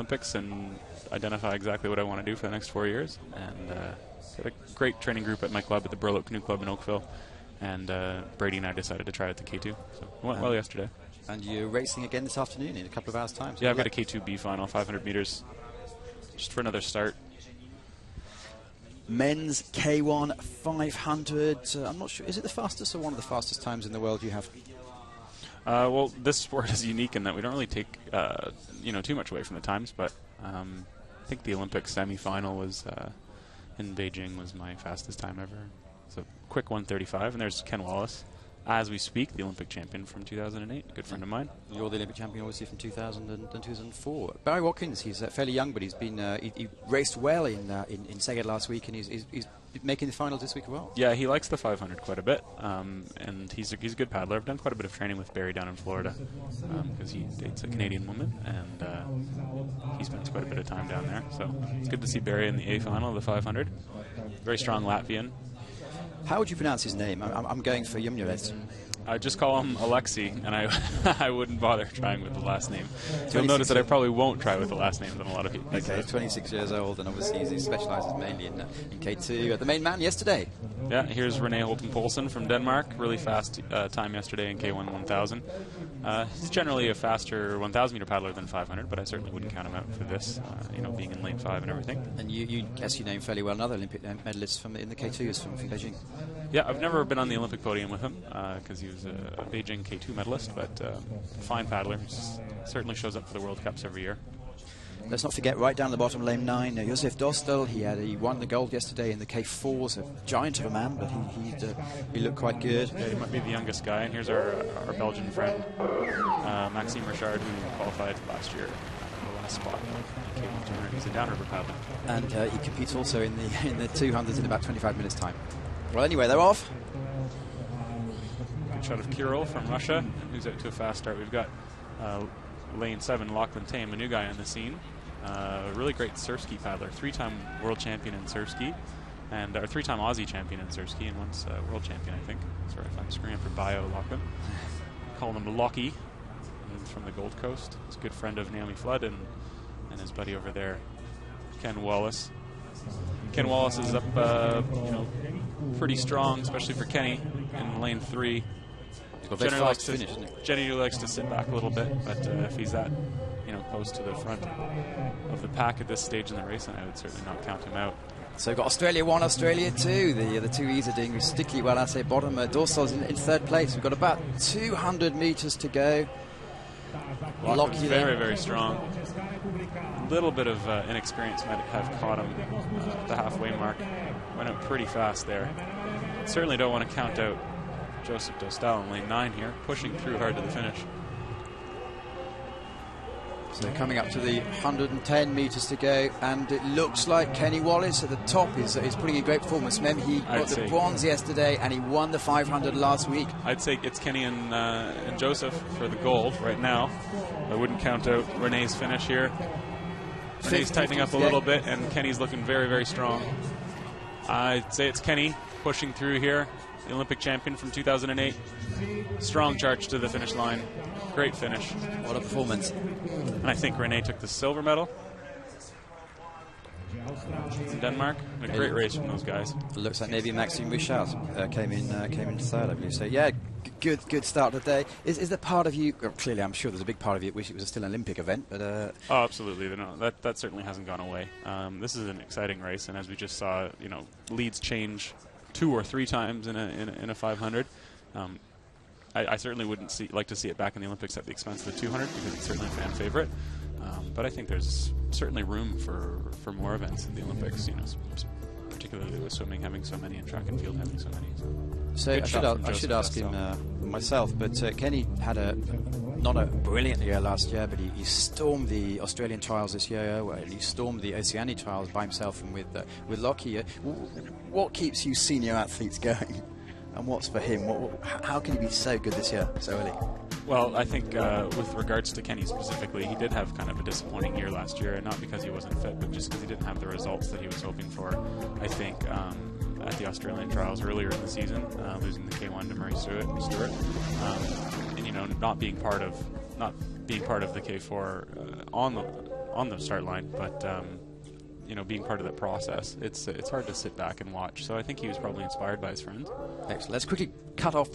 Olympics and identify exactly what I want to do for the next 4 years. And got a great training group at my club, at the Burloak Canoe Club in Oakville. And Brady and I decided to try out the K2. So it went well yesterday. And you're racing again this afternoon in a couple of hours' time. So yeah, I've got a K2B final, 500 meters, just for another start. Men's K1 500. I'm not sure. Is it the fastest or one of the fastest times in the world you have? Well, this sport is unique in that we don't really take too much away from the times, but I think the Olympic semi-final was in Beijing was my fastest time ever. It's a quick 1:35, and there's Ken Wallace, as we speak, the Olympic champion from 2008, a good friend of mine. You're the Olympic champion, obviously, from 2000 and 2004. Barry Watkins, he's fairly young, but he's been he raced well in Szeged last week, and he's making the finals this week as well. Yeah, he likes the 500 quite a bit, and he's a good paddler. I've done quite a bit of training with Barry down in Florida because he dates a Canadian woman, and he spends quite a bit of time down there. So it's good to see Barry in the A final of the 500. Very strong Latvian. How would you pronounce his name? I'm going for Yumnulet. I just call him Alexei, and I wouldn't bother trying with the last name. You'll notice that I probably won't try with the last name than a lot of people. Okay, he's 26 years old, and obviously he specialises mainly in K2. The main man yesterday. Yeah, here's Rene Holten Poulsen from Denmark. Really fast time yesterday in K1 1000. He's generally a faster 1,000-meter paddler than 500, but I certainly wouldn't count him out for this, being in lane 5 and everything. And you guess you name fairly well another Olympic medalist in the K2s from Beijing. Yeah, I've never been on the Olympic podium with him because he was a Beijing K2 medalist, but fine paddler. Certainly shows up for the World Cups every year. Let's not forget, right down the bottom, lane 9, Josef Dostal. He won the gold yesterday in the K4s. A giant of a man, but he looked quite good. Yeah, he might be the youngest guy. And here's our Belgian friend, Maxime Richard, who qualified last year. The last spot. He's a downriver paddler. And he competes also in the 200s in about 25 minutes' time. Well, anyway, they're off. Good shot of Kirill from Russia, who's out to a fast start. We've got lane 7, Lachlan Tame, a new guy on the scene. A really great surf ski paddler, 3-time world champion in surf ski, and 3-time Aussie champion in surf ski, and once world champion, I think. Sorry if I'm screwing up for bio, Lachlan. Calling him Lockie. He's from the Gold Coast. He's a good friend of Naomi Flood and his buddy over there, Ken Wallace. Ken Wallace is up, pretty strong, especially for Kenny in lane 3. Jenny likes to sit back a little bit, but if he's that close to the front of the pack at this stage in the race, then I would certainly not count him out. So we've got Australia 1, Australia 2. The two E's are doing particularly well. I say bottom. Dorsal's in third place. We've got about 200 metres to go. Very, very strong. A little bit of inexperience might have caught him at the halfway mark. Went out pretty fast there. Certainly don't want to count out Joseph Dostal in lane 9 here, pushing through hard to the finish. So coming up to the 110 metres to go, and it looks like Kenny Wallace at the top is putting in great performance. Remember, he got the bronze yesterday, and he won the 500 last week. I'd say it's Kenny and Joseph for the gold right now. I wouldn't count out Renee's finish here. Renee's tightening up a little bit, and Kenny's looking very, very strong. I'd say it's Kenny pushing through here, the Olympic champion from 2008. Strong charge to the finish line. Great finish. What a performance. And I think Renee took the silver medal in Denmark. A great race from those guys. It looks like maybe Maxime Richard came in third, I believe. So yeah, good start of the day. Is there part of you, clearly I'm sure there's a big part of you that wish it was still an Olympic event, but oh, absolutely. No, that certainly hasn't gone away. This is an exciting race, and as we just saw, leads change 2 or 3 times in a 500. I certainly wouldn't like to see it back in the Olympics at the expense of the 200 because it's certainly a fan favorite. But I think there's certainly room for more events in the Olympics, particularly with swimming having so many and track and field having so many. So I should ask him myself, but Kenny had not a brilliant year last year, but he stormed the Australian trials this year, and he stormed the Oceanic trials by himself and with Lockie. What keeps you senior athletes going? And what's for him? How can he be so good this year, so early? Well, I think with regards to Kenny specifically, he did have kind of a disappointing year last year, and not because he wasn't fit, but just because he didn't have the results that he was hoping for, I think, at the Australian trials earlier in the season, losing the K1 to Murray Stewart. And not being part of the K4 on the start line, but you know, being part of that process, it's hard to sit back and watch. So I think he was probably inspired by his friends. Excellent. Let's quickly cut off